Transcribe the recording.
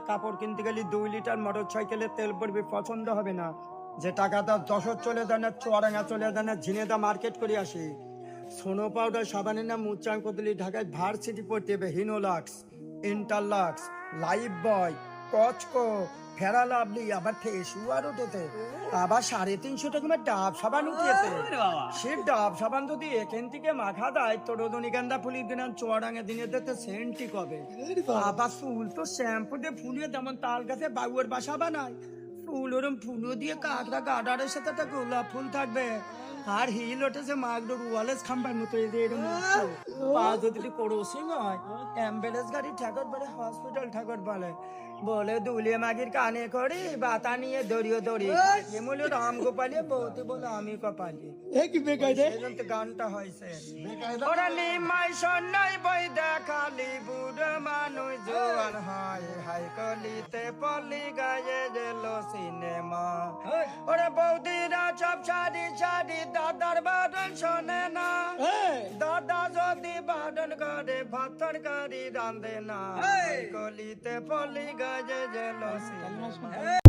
কাপড় কিনতে গেলে 2 লিটার মোটর সাইকেলের তেল পড়বে, পছন্দ হবে না। যে টাকাটা যশোর চলে যায় না, চুয়াডাঙ্গা চলে যায় না, ঝিনেদা মার্কেট করে আসি। সোনো পাউডার সাবানের নাম উচ্চারণ করতে ঢাকায় ভার্সিটি পড়তে হবে। হিনোলাক্স, ইন্টারলাক্স, লাইফ বয়, কচকো, ফেরা লাভলি, আবার ফেসু আর উঠেছে, আবার 350 টাকা ডাব সাবান উঠিয়েছে। সে ডাব সাবান যদি এখান থেকে মাখা দেয় তো রজনীগন্ধা ফুলির দিন চুয়াডাঙ্গা দিনে দিতে সেন্টি কবে। আবার ফুল তো শ্যাম্পু দিয়ে ফুলিয়ে যেমন তাল গাছে বাবুয়ের বাসা বানায়, ফুল ওরম ফুলও দিয়ে কাকড়া গার্ডারের সাথে একটা গোলাপ ফুল থাকবে। আর হিল ওঠেছে মাগডোর ওয়ালেস খাম্বার মতো এরকম পা যদি ক্রসিং হয় অ্যাম্বুলেন্স গাড়ি ঠাকুর বলে, হসপিটাল ঠাকুর বলে, বলে দুলিয়ে মাগির কানে করি বাতা নিয়ে দড়িয়ে দড়ি এমলে রাম গোপালে বলতে বলে আমি কপালি। গানটা হয়েছে ওরা নিমাই সন্ন্যাই বই দেখালি বুড়ো মানুষ জোয়ান হয় হাই কলিতে পলি গায়ে গেল সিনেমা। ওরা বৌদিরা সব সারি সারি দাদার বাদন শোনে না, দাদা যদি বাদন করে ভাতর গাড়ি রান্ধে না, কলিতে পলি গায়ে গেল সিনেমা।